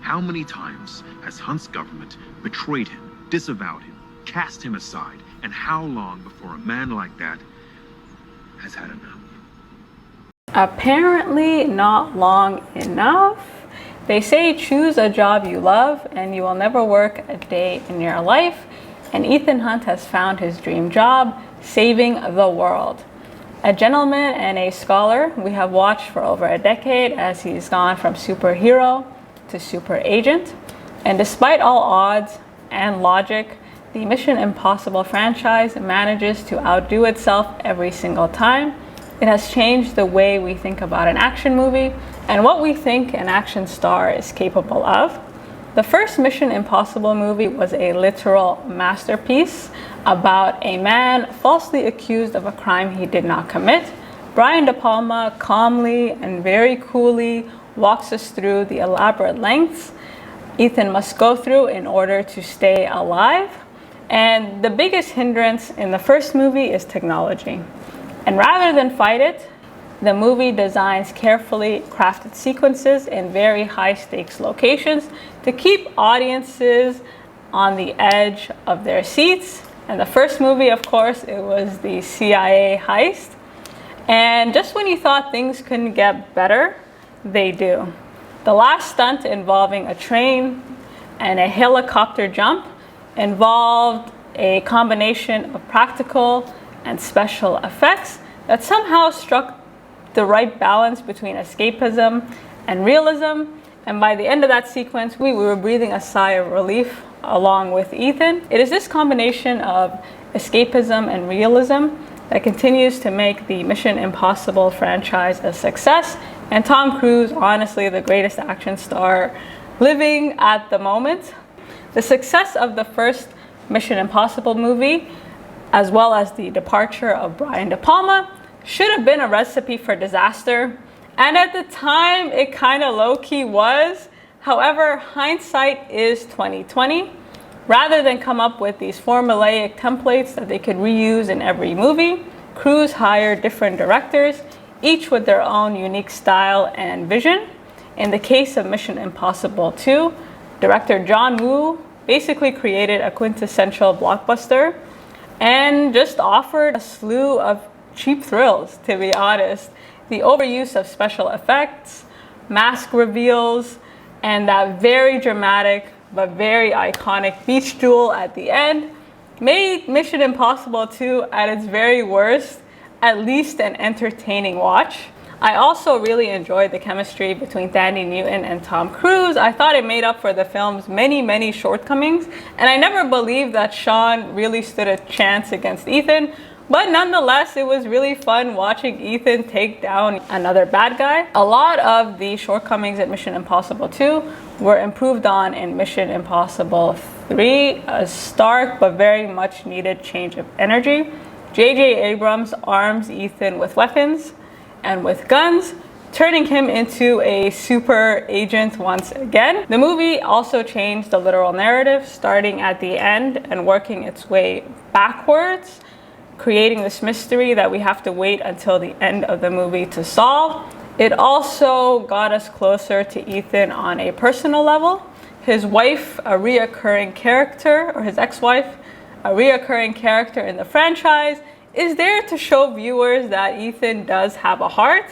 How many times has Hunt's government betrayed him, disavowed him, cast him aside, and how long before a man like that has had enough? Apparently not long enough. They say choose a job you love and you will never work a day in your life. And Ethan Hunt has found his dream job, saving the world. A gentleman and a scholar we have watched for over a decade as he's gone from superhero to super agent. And despite all odds and logic, the Mission Impossible franchise manages to outdo itself every single time. It has changed the way we think about an action movie and what we think an action star is capable of. The first Mission Impossible movie was a literal masterpiece about a man falsely accused of a crime he did not commit. Brian De Palma calmly and very coolly walks us through the elaborate lengths Ethan must go through in order to stay alive. And the biggest hindrance in the first movie is technology. And rather than fight it, the movie designs carefully crafted sequences in very high stakes locations to keep audiences on the edge of their seats. And the first movie, of course, it was the CIA heist. And just when you thought things couldn't get better, they do. The last stunt involving a train and a helicopter jump involved a combination of practical and special effects that somehow struck the right balance between escapism and realism. And by the end of that sequence, we were breathing a sigh of relief along with Ethan. It is this combination of escapism and realism that continues to make the Mission Impossible franchise a success. And Tom Cruise, honestly, the greatest action star living at the moment. The success of the first Mission Impossible movie, as well as the departure of Brian De Palma, should have been a recipe for disaster. And at the time, it kind of low-key was. However, hindsight is 2020. Rather than come up with these formulaic templates that they could reuse in every movie, Cruise hired different directors, each with their own unique style and vision. In the case of Mission Impossible 2, director John Woo basically created a quintessential blockbuster and just offered a slew of cheap thrills, to be honest. The overuse of special effects, mask reveals, and that very dramatic but very iconic beach duel at the end made Mission Impossible 2 at its very worst at least an entertaining watch. I also really enjoyed the chemistry between Thandie Newton and Tom Cruise. I thought it made up for the film's many shortcomings, and I never believed that Sean really stood a chance against Ethan. But nonetheless, it was really fun watching Ethan take down another bad guy. A lot of the shortcomings at Mission Impossible 2 were improved on in Mission Impossible 3, a stark but very much needed change of energy. J.J. Abrams arms Ethan with weapons and with guns, turning him into a super agent once again. The movie also changed the literal narrative, starting at the end and working its way backwards, creating this mystery that we have to wait until the end of the movie to solve. It also got us closer to Ethan on a personal level. His wife, a reoccurring character, or his ex-wife, a reoccurring character in the franchise, is there to show viewers that Ethan does have a heart.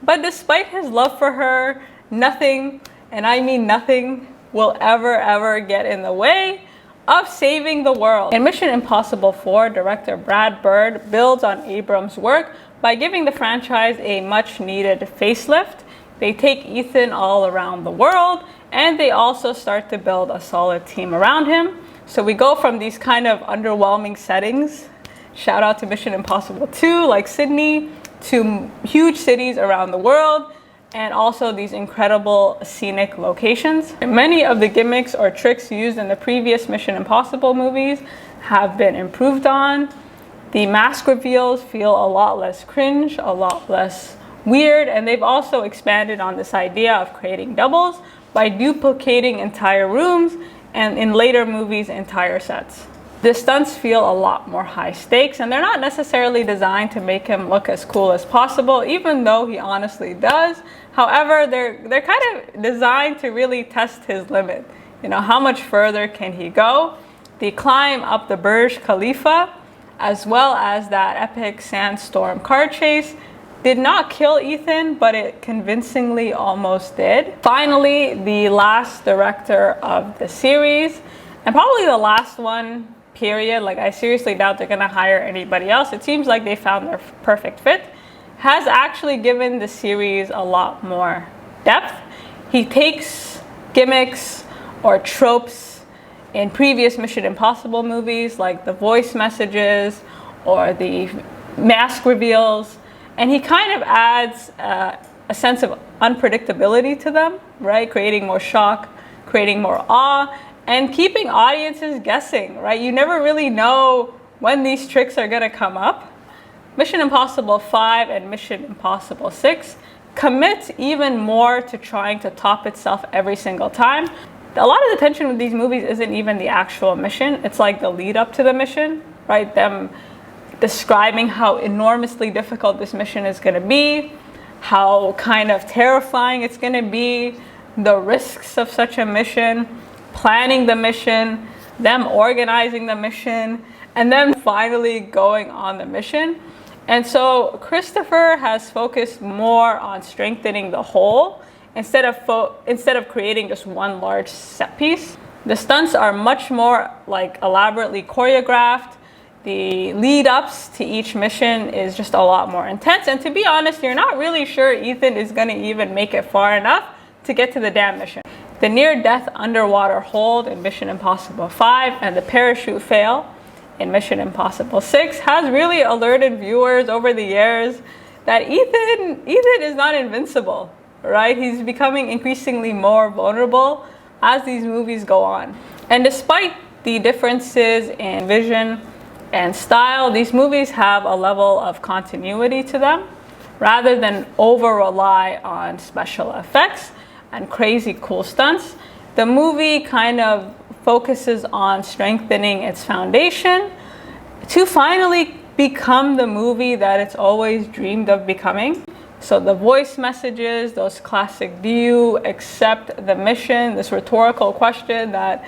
But despite his love for her, nothing, and I mean nothing, will ever get in the way of saving the world. In Mission Impossible 4, director Brad Bird builds on Abrams' work by giving the franchise a much-needed facelift. They take Ethan all around the world, and they also start to build a solid team around him. So we go from these kind of underwhelming settings, shout out to Mission Impossible 2, like Sydney, to huge cities around the world, and also these incredible scenic locations. Many of the gimmicks or tricks used in the previous Mission Impossible movies have been improved on. The mask reveals feel a lot less cringe, a lot less weird, and they've also expanded on this idea of creating doubles by duplicating entire rooms and in later movies, entire sets. The stunts feel a lot more high stakes, and they're not necessarily designed to make him look as cool as possible, even though he honestly does. However, they're kind of designed to really test his limit. You know, how much further can he go? The climb up the Burj Khalifa, as well as that epic sandstorm car chase, did not kill Ethan, but it convincingly almost did. Finally, the last director of the series, and probably the last one, period. Like, I seriously doubt they're gonna hire anybody else. It seems like they found their perfect fit. Has actually given the series a lot more depth. He takes gimmicks or tropes in previous Mission Impossible movies, like the voice messages or the mask reveals, and he kind of adds a sense of unpredictability to them, right? Creating more shock, creating more awe, and keeping audiences guessing, right? You never really know when these tricks are gonna come up. Mission Impossible 5 and Mission Impossible 6 commit even more to trying to top itself every single time. A lot of the tension with these movies isn't even the actual mission. It's like the lead up to the mission, right? Them describing how enormously difficult this mission is gonna be, how kind of terrifying it's gonna be, the risks of such a mission, planning the mission, them organizing the mission, and then finally going on the mission. And so Christopher has focused more on strengthening the whole instead of creating just one large set piece. The stunts are much more like elaborately choreographed. The lead ups to each mission is just a lot more intense. And to be honest, you're not really sure Ethan is gonna even make it far enough to get to the damn mission. The near-death underwater hold in Mission Impossible 5 and the parachute fail in Mission Impossible 6 has really alerted viewers over the years that Ethan is not invincible, right? He's becoming increasingly more vulnerable as these movies go on. And despite the differences in vision and style, these movies have a level of continuity to them rather than over-rely on special effects and crazy cool stunts. The movie kind of focuses on strengthening its foundation to finally become the movie that it's always dreamed of becoming. So the voice messages, those classic, do you accept the mission? This rhetorical question that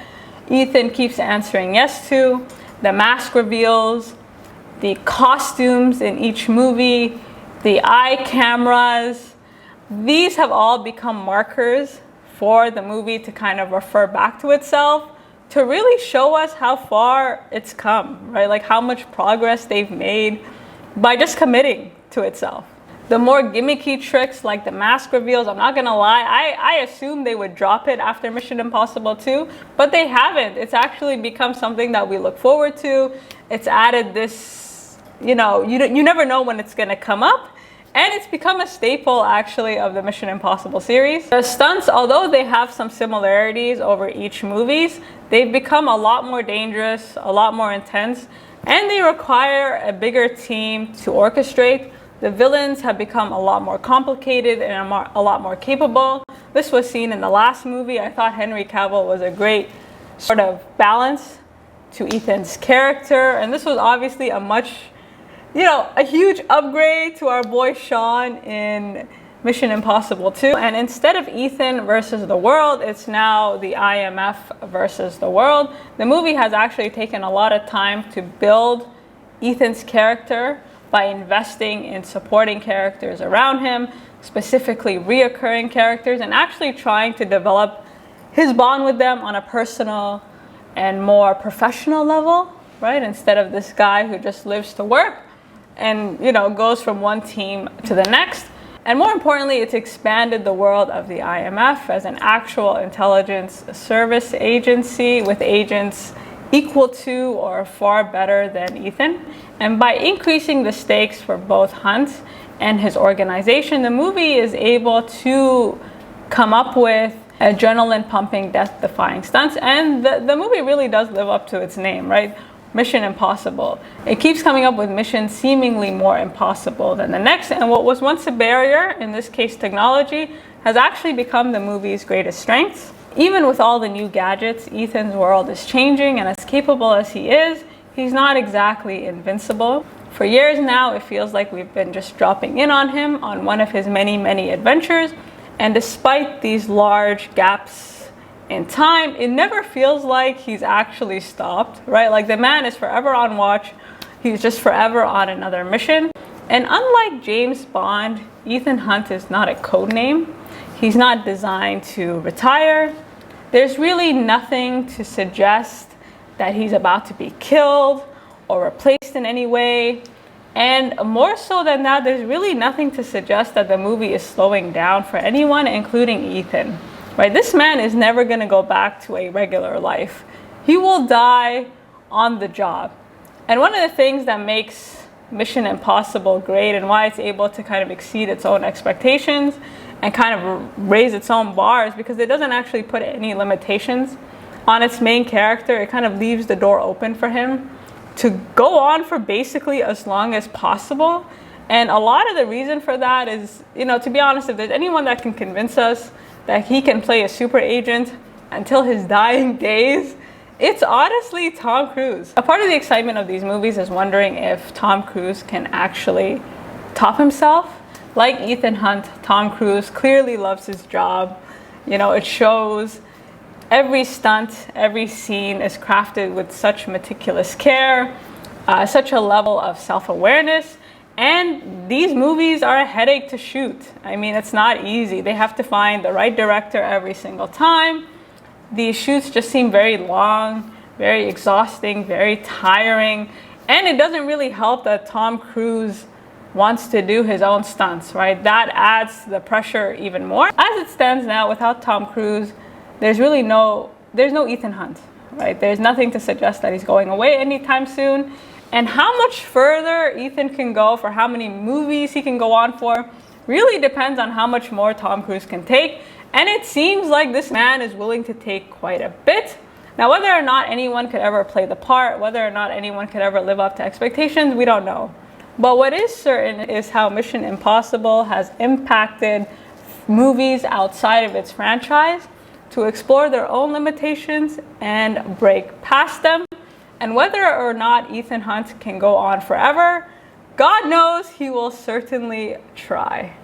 Ethan keeps answering yes to, the mask reveals, the costumes in each movie, the eye cameras, these have all become markers for the movie to kind of refer back to itself, to really show us how far it's come, right? Like how much progress they've made by just committing to itself. The more gimmicky tricks like the mask reveals, I'm not gonna lie, I assumed they would drop it after Mission Impossible 2, but they haven't. It's actually become something that we look forward to. It's added this, you never know when it's gonna come up. And it's become a staple, actually, of the Mission Impossible series. The stunts, although they have some similarities over each movies, they've become a lot more dangerous, a lot more intense, and they require a bigger team to orchestrate. The villains have become a lot more complicated and a lot more capable. This was seen in the last movie. I thought Henry Cavill was a great sort of balance to Ethan's character, and this was obviously a huge upgrade to our boy Sean in Mission Impossible 2. And instead of Ethan versus the world, it's now the IMF versus the world. The movie has actually taken a lot of time to build Ethan's character by investing in supporting characters around him, specifically reoccurring characters, and actually trying to develop his bond with them on a personal and more professional level, right? Instead of this guy who just lives to work and goes from one team to the next. And more importantly, it's expanded the world of the IMF as an actual intelligence service agency with agents equal to or far better than Ethan. And by increasing the stakes for both Hunt and his organization, the movie is able to come up with adrenaline pumping, death defying stunts. And the movie really does live up to its name, right? Mission Impossible. It keeps coming up with missions seemingly more impossible than the next, and what was once a barrier, in this case technology, has actually become the movie's greatest strength. Even with all the new gadgets, Ethan's world is changing, and as capable as he is, he's not exactly invincible. For years now, it feels like we've been just dropping in on him on one of his many, many adventures. And despite these large gaps in time, it never feels like he's actually stopped, right? Like the man is forever on watch. He's just forever on another mission. And unlike James Bond, Ethan Hunt is not a code name. He's not designed to retire. There's really nothing to suggest that he's about to be killed or replaced in any way. And more so than that, there's really nothing to suggest that the movie is slowing down for anyone, including Ethan. Right? This man is never going to go back to a regular life. He will die on the job. And one of the things that makes Mission Impossible great and why it's able to kind of exceed its own expectations and kind of raise its own bars, because it doesn't actually put any limitations on its main character. It kind of leaves the door open for him to go on for basically as long as possible. And a lot of the reason for that is, to be honest, if there's anyone that can convince us that he can play a super agent until his dying days, it's honestly Tom Cruise. A part of the excitement of these movies is wondering if Tom Cruise can actually top himself. Like Ethan Hunt, Tom Cruise clearly loves his job. It shows. Every stunt, every scene is crafted with such meticulous care, such a level of self-awareness. And these movies are a headache to shoot. I mean, it's not easy. They have to find the right director every single time. These shoots just seem very long, very exhausting, very tiring. And it doesn't really help that Tom Cruise wants to do his own stunts, right? That adds to the pressure even more. As it stands now, without Tom Cruise, there's no Ethan Hunt, right? There's nothing to suggest that he's going away anytime soon. And how much further Ethan can go, for how many movies he can go on for, really depends on how much more Tom Cruise can take. And it seems like this man is willing to take quite a bit. Now, whether or not anyone could ever play the part, whether or not anyone could ever live up to expectations, we don't know. But what is certain is how Mission Impossible has impacted movies outside of its franchise to explore their own limitations and break past them. And whether or not Ethan Hunt can go on forever, God knows he will certainly try.